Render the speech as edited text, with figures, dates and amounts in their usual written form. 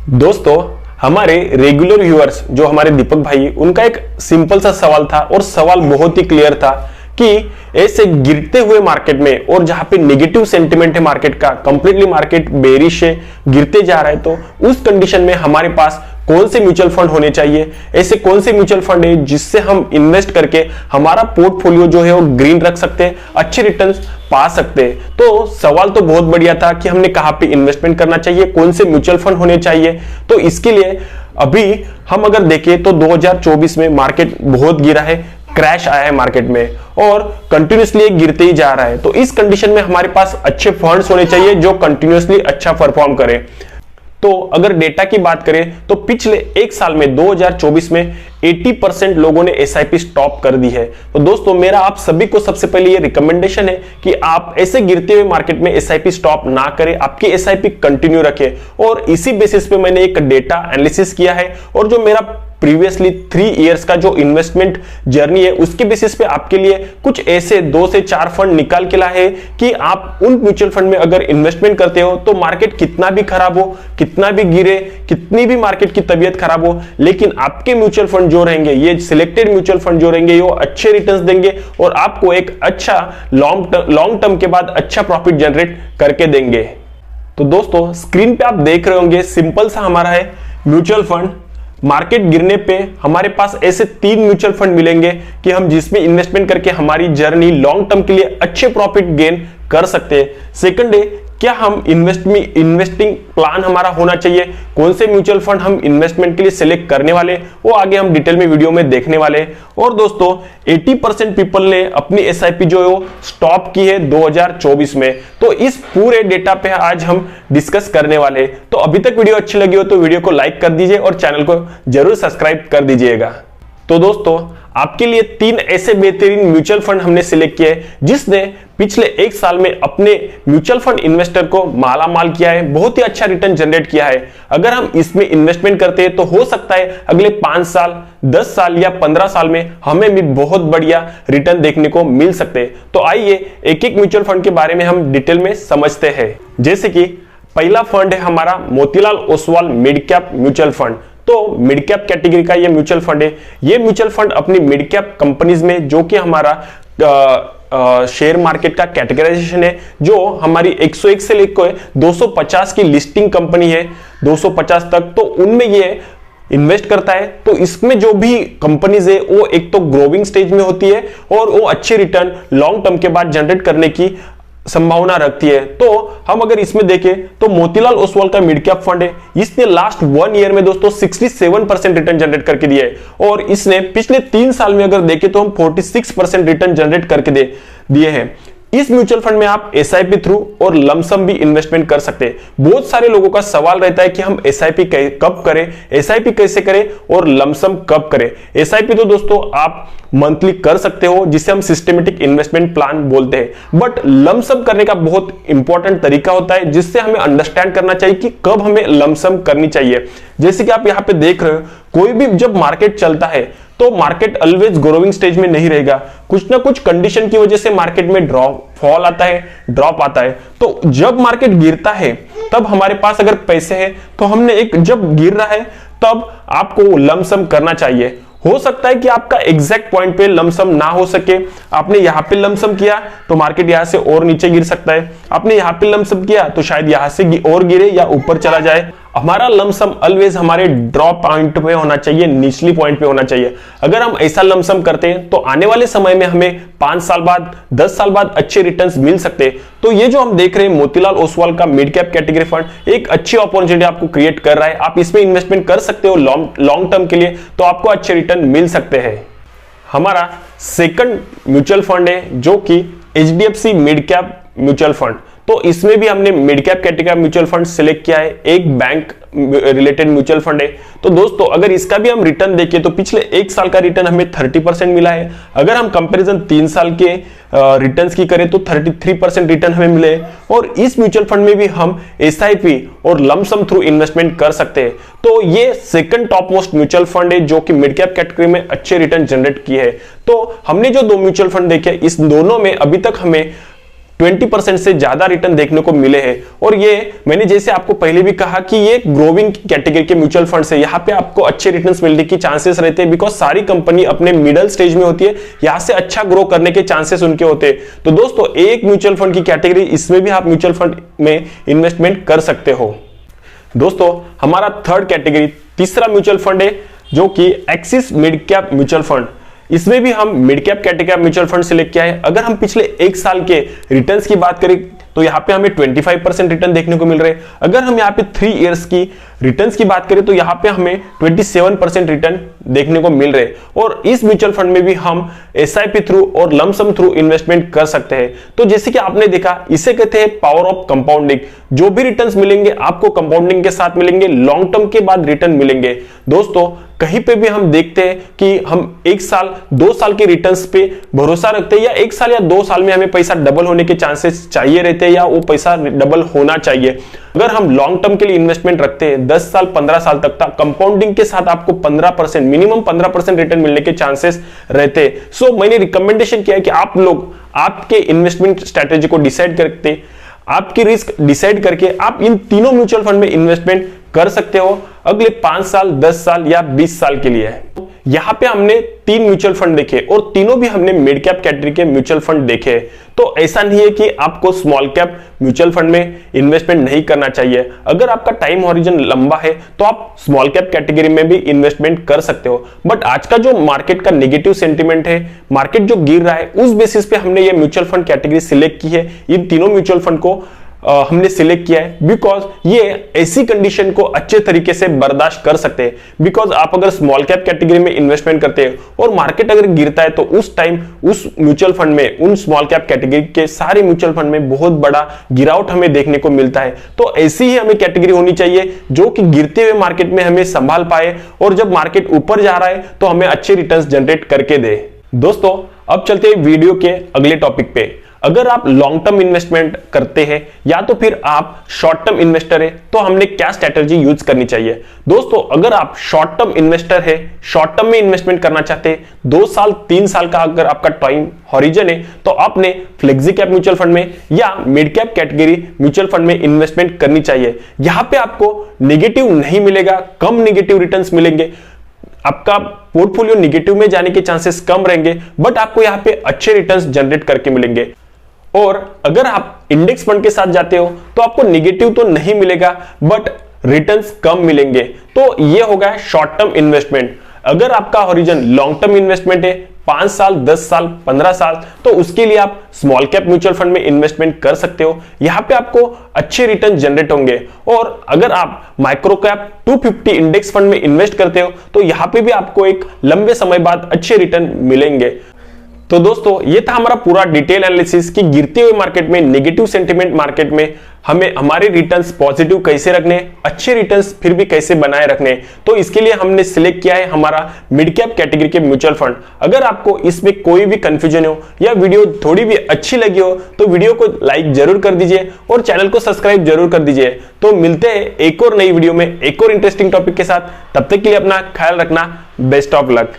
दोस्तों, हमारे regular viewers जो हमारे दीपक भाई, उनका एक सिंपल सा सवाल था और सवाल बहुत ही क्लियर था कि ऐसे गिरते हुए मार्केट में और जहां पे नेगेटिव सेंटिमेंट है मार्केट का, कंप्लीटली मार्केट बेरिश है, गिरते जा रहा है, तो उस कंडीशन में हमारे पास कौन से म्यूचुअल फंड होने चाहिए, ऐसे कौन से म्यूचुअल फंड है जिससे हम इन्वेस्ट करके हमारा पोर्टफोलियो जो है वो ग्रीन रख सकते हैं, अच्छे रिटर्न्स पा सकते हैं। तो सवाल तो बहुत बढ़िया था कि हमने कहां पे इन्वेस्टमेंट करना चाहिए, कौन से म्यूचुअल फंड होने चाहिए। तो इसके लिए अभी हम अगर देखें तो 2024 में मार्केट बहुत गिरा है, क्रैश आया है मार्केट में और कंटिन्यूसली गिरते ही जा रहा है। तो इस कंडीशन में हमारे पास अच्छे फंड्स होने चाहिए जो कंटिन्यूसली अच्छा परफॉर्म करें। तो अगर डेटा की बात करें तो पिछले एक साल में 2024 में 80% लोगों ने एसआईपी स्टॉप कर दी है। तो दोस्तों, मेरा आप सभी को सबसे पहले ये रिकमेंडेशन है कि आप ऐसे गिरते हुए मार्केट में एसआईपी स्टॉप ना करें, आपकी एसआईपी कंटिन्यू रखें। और इसी बेसिस पे मैंने एक डेटा एनालिसिस किया है और जो मेरा प्रीवियसली 3 इयर्स का जो इन्वेस्टमेंट जर्नी है उसके बेसिस पे आपके लिए कुछ ऐसे 2 से 4 फंड निकाल के लाए कि आप उन म्यूचुअल फंड में अगर इन्वेस्टमेंट करते हो तो मार्केट कितना भी खराब हो, कितना भी गिरे, कितनी भी मार्केट की तबीयत खराब हो, लेकिन आपके म्यूचुअल फंड जो रहेंगे, ये सिलेक्टेड म्यूचुअल फंड जो रहेंगे, वो अच्छे रिटर्न्स देंगे और आपको एक अच्छा लॉन्ग टर्म के बाद अच्छा प्रॉफिट जनरेट करके देंगे। तो दोस्तों, स्क्रीन पे आप देख रहे होंगे सिंपल सा हमारा है म्यूचुअल फंड। मार्केट गिरने पे हमारे पास ऐसे 3 म्यूचुअल फंड मिलेंगे कि हम जिसमें इन्वेस्टमेंट करके हमारी जर्नी लॉन्ग टर्म के लिए अच्छे प्रॉफिट गेन कर सकते हैं। सेकंड है, क्या हम इन्वेस्टिंग प्लान हमारा होना चाहिए, कौन से म्यूचुअल फंड हम इन्वेस्टमेंट के लिए सिलेक्ट करने वाले, वो आगे हम डिटेल में वीडियो में देखने वाले। और दोस्तों, 80% पीपल ने अपनी एसआईपी जो है वो स्टॉप की है 2024 में। तो इस पूरे डेटा पे आज हम डिस्कस करने वाले। तो अभी तक वीडियो अच्छी लगी हो तो वीडियो को लाइक कर दीजिए और चैनल को जरूर सब्सक्राइब कर दीजिएगा। तो दोस्तों, आपके लिए 3 ऐसे बेहतरीन म्यूचुअल फंड हमने सिलेक्ट किए जिसने पिछले एक साल में अपने म्यूचुअल फंड इन्वेस्टर को माला माल किया है, बहुत ही अच्छा रिटर्न जनरेट किया है। अगर हम इसमें इन्वेस्टमेंट करते हैं तो हो सकता है अगले 5 साल, 10 साल या 15 साल में हमें भी बहुत बढ़िया रिटर्न देखने को मिल सकते हैं। तो आइए एक एक म्यूचुअल फंड के बारे में हम डिटेल में समझते हैं। जैसे कि पहला फंड है हमारा Motilal Oswal mid cap mutual fund. तो मिड कैप कैटेगरी का ये म्यूचुअल फंड है। ये म्यूचुअल फंड अपनी मिड कैप कंपनीज में, जो कि हमारा शेयर मार्केट का कैटेगराइजेशन है, जो हमारी 101 से लेकर 250 की लिस्टिंग कंपनी है, 250 तक, तो उनमें ये इन्वेस्ट करता है। तो इसमें जो भी कंपनीज है वो एक तो ग्रोइंग स्टेज में होती है और वो अच्छे रिटर्न लॉन्ग टर्म के बाद जनरेट करने की संभावना रखती है। तो हम अगर इसमें देखें तो मोतीलाल ओसवाल का मिड कैप फंड है। इसने लास्ट 1 ईयर में दोस्तों 67% रिटर्न जनरेट करके दिया है और इसने पिछले 3 साल में अगर देखें तो हम 46% रिटर्न जनरेट करके दिए हैं। इस म्यूचुअल फंड में आप एसआईपी थ्रू और लमसम भी इन्वेस्टमेंट कर सकते हैं। बहुत सारे लोगों का सवाल रहता है कि हम एसआईपी कब करें, एसआईपी कैसे करें और लमसम कब करें। एसआईपी तो दोस्तों आप मंथली कर सकते हो, जिसे हम सिस्टमेटिक इन्वेस्टमेंट प्लान बोलते हैं, बट लमसम करने का बहुत इंपॉर्टेंट तरीका होता है जिससे हमें अंडरस्टैंड करना चाहिए कि कब हमें लमसम करनी चाहिए। जैसे कि आप यहाँ पे देख रहे हो, कोई भी जब मार्केट चलता है तो मार्केट ऑलवेज ग्रोइंग स्टेज में नहीं रहेगा, कुछ ना कुछ कंडीशन की वजह से मार्केट में फॉल आता है, ड्रॉप आता है। तो जब मार्केट गिरता है तब हमारे पास अगर पैसे हैं तो हमने जब गिर रहा है तब आपको लमसम करना चाहिए। हो सकता है कि आपका एग्जैक्ट पॉइंट पे लमसम ना हो सके, आपने यहां पे लमसम किया तो मार्केट यहां से और नीचे गिर सकता है, आपने यहां पे लमसम किया तो शायद यहां से और गिरे या ऊपर चला जाए। हमारा लमसम ऑलवेज हमारे ड्रॉप पॉइंट पे होना चाहिए, निचली पॉइंट पे होना चाहिए। अगर हम ऐसा लमसम करते हैं तो आने वाले समय में हमें 5 साल बाद, 10 साल बाद अच्छे रिटर्न्स मिल सकते हैं। तो ये जो हम देख रहे हैं मोतीलाल ओसवाल का मिड कैप कैटेगरी फंड एक अच्छी अपॉर्चुनिटी आपको क्रिएट कर रहा है। आप इसमें इन्वेस्टमेंट कर सकते हो लॉन्ग टर्म के लिए, तो आपको अच्छे रिटर्न मिल सकते हैं। हमारा सेकंड म्यूचुअल फंड है जो कि HDFC mid cap mutual fund. तो इसमें भी हमने mid cap category mutual fund select किया है, एक बैंक रिलेटेड म्यूचुअल फंड है। तो दोस्तों, अगर इसका भी हम रिटर्न देखें तो पिछले एक साल का रिटर्न हमें 30% मिला है। अगर हम कंपैरिजन 3 साल के रिटर्न्स की करें तो 33% रिटर्न हमें मिले। और इस म्यूचुअल फंड में भी हम एसआईपी और लमसम थ्रू इन्वेस्टमेंट कर सकते हैं। तो ये second top most mutual fund है जो कि मिड कैप कैटेगरी में अच्छे रिटर्न जनरेट किए हैं। तो हमने जो 2 म्यूचुअल फंड देखे, इस दोनों में अभी तक हमें 20% से ज्यादा रिटर्न देखने को मिले हैं। और ये मैंने जैसे आपको पहले भी कहा कि ये ग्रोइंग कैटेगरी के म्यूचुअल फंड है, यहाँ पे आपको अच्छे रिटर्न्स मिलने की चांसेस रहते हैं, बिकॉज सारी कंपनी अपने मिडिल स्टेज में होती है, यहाँ से अच्छा ग्रो करने के चांसेस उनके होते हैं। तो दोस्तों एक म्यूचुअल फंड की कैटेगरी, इसमें भी आप म्यूचुअल फंड में इन्वेस्टमेंट कर सकते हो। दोस्तों हमारा थर्ड कैटेगरी, तीसरा म्यूचुअल फंड है जो कि axis mid cap mutual fund. इसमें भी हम mid cap category mutual fund से लेके आए। अगर हम पिछले एक साल के रिटर्न्स की बात करें तो यहाँ पे हमें 25% रिटर्न देखने को मिल रहे हैं। अगर हम यहाँ पे 3 इयर्स की रिटर्न्स की बात करें तो यहाँ पे हमें 27% रिटर्न देखने को मिल रहे हैं। और इस म्यूचुअल फंड में भी हम एसआईपी थ्रू और लमसम थ्रू इन्वेस्टमेंट कर सकते हैं। तो जैसे कि आपने देखा, इसे कहते हैं पावर ऑफ कंपाउंडिंग। जो भी रिटर्न्स मिलेंगे आपको कंपाउंडिंग के साथ मिलेंगे, लॉन्ग टर्म के बाद रिटर्न मिलेंगे। दोस्तों कहीं पे भी हम देखते हैं कि हम 1 साल 2 साल के रिटर्न्स पे भरोसा रखते हैं, या 1 साल या 2 साल में हमें पैसा डबल होने के चांसेस चाहिए रहते हैं, या वो पैसा डबल होना चाहिए। अगर हम लॉन्ग टर्म के लिए इन्वेस्टमेंट रखते हैं 10 साल 15 साल तक, कंपाउंडिंग के साथ आपको 15%, मिनिमम 15% रिटर्न मिलने के चांसेस रहते हैं। सो मैंने रिकमेंडेशन किया है कि आप लोग आपके इन्वेस्टमेंट स्ट्रेटेजी को डिसाइड करते, आपकी रिस्क डिसाइड करके आप इन तीनों म्यूचुअल फंड में इन्वेस्टमेंट कर सकते हो अगले 5 साल, 10 साल या 20 साल के लिए। यहां पे हमने 3 म्यूचुअल फंड देखे और तीनों भी हमने मिड कैप कैटेगरी के म्यूचुअल फंड देखे। तो ऐसा नहीं है कि आपको स्मॉल कैप म्यूचुअल फंड में इन्वेस्टमेंट नहीं करना चाहिए। अगर आपका टाइम हॉरिजन लंबा है तो आप स्मॉल कैप कैटेगरी में भी इन्वेस्टमेंट कर सकते हो। बट आज का जो मार्केट का नेगेटिव सेंटीमेंट है, मार्केट जो गिर रहा है, उस बेसिस पे हमने ये म्यूचुअल फंड कैटेगरी सिलेक्ट की है। इन तीनों म्यूचुअल फंड को हमने सिलेक्ट किया है बिकॉज ये ऐसी कंडीशन को अच्छे तरीके से बर्दाश्त कर सकते हैं। बिकॉज आप अगर स्मॉल कैप कैटेगरी में इन्वेस्टमेंट करते हैं और मार्केट अगर गिरता है तो उस टाइम उस म्यूचुअल फंड में, उन स्मॉल कैप कैटेगरी के सारे म्यूचुअल फंड में बहुत बड़ा गिरावट हमें देखने को मिलता है। तो ऐसी ही हमें कैटेगरी होनी चाहिए जो कि गिरते हुए मार्केट में हमें संभाल पाए, और जब मार्केट ऊपर जा रहा है तो हमें अच्छे रिटर्न्स जनरेट करके दे। दोस्तों अब चलते हैं वीडियो के अगले टॉपिक पे। अगर आप लॉन्ग टर्म इन्वेस्टमेंट करते हैं या तो फिर आप शॉर्ट टर्म इन्वेस्टर है तो हमने क्या स्ट्रेटजी यूज करनी चाहिए। दोस्तों अगर आप शॉर्ट टर्म इन्वेस्टर है, शॉर्ट टर्म में इन्वेस्टमेंट करना चाहते हैं, 2 साल 3 साल का अगर आपका टाइम हॉरिजन है, तो आपने फ्लेक्सी कैप म्यूचुअल फंड में या mid cap category mutual fund में इन्वेस्टमेंट करनी चाहिए। यहां पे आपको नेगेटिव नहीं मिलेगा, कम नेगेटिव रिटर्न्स मिलेंगे, आपका पोर्टफोलियो नेगेटिव में जाने के चांसेस कम रहेंगे, बट आपको यहां पे अच्छे रिटर्न्स जनरेट करके मिलेंगे। और अगर आप इंडेक्स फंड के साथ जाते हो तो आपको नेगेटिव तो नहीं मिलेगा बट रिटर्न्स कम मिलेंगे। तो ये होगा शॉर्ट टर्म इन्वेस्टमेंट। अगर आपका हॉरिजन लॉन्ग टर्म इन्वेस्टमेंट है 5 साल, 10 साल, 15 साल, तो उसके लिए आप स्मॉल कैप म्यूचुअल फंड में इन्वेस्टमेंट कर सकते हो। यहां पे आपको अच्छे रिटर्न जनरेट होंगे। और अगर आप माइक्रो कैप 250 इंडेक्स फंड में इन्वेस्ट करते हो तो यहां पे भी आपको एक लंबे समय बाद अच्छे रिटर्न मिलेंगे। तो दोस्तों ये था हमारा पूरा डिटेल एनालिसिस कि गिरते हुए मार्केट में, नेगेटिव सेंटीमेंट मार्केट में हमें हमारे रिटर्न्स पॉजिटिव कैसे रखने, अच्छे रिटर्न्स फिर भी कैसे बनाए रखने। तो इसके लिए हमने सिलेक्ट किया है हमारा मिड कैप कैटेगरी के म्यूचुअल फंड। अगर आपको इसमें कोई भी कंफ्यूजन हो या वीडियो थोड़ी भी अच्छी लगी हो तो वीडियो को लाइक जरूर कर दीजिए और चैनल को सब्सक्राइब जरूर कर दीजिए। तो मिलते हैं एक और नई वीडियो में एक और इंटरेस्टिंग टॉपिक के साथ। तब तक के लिए अपना ख्याल रखना। Best of luck.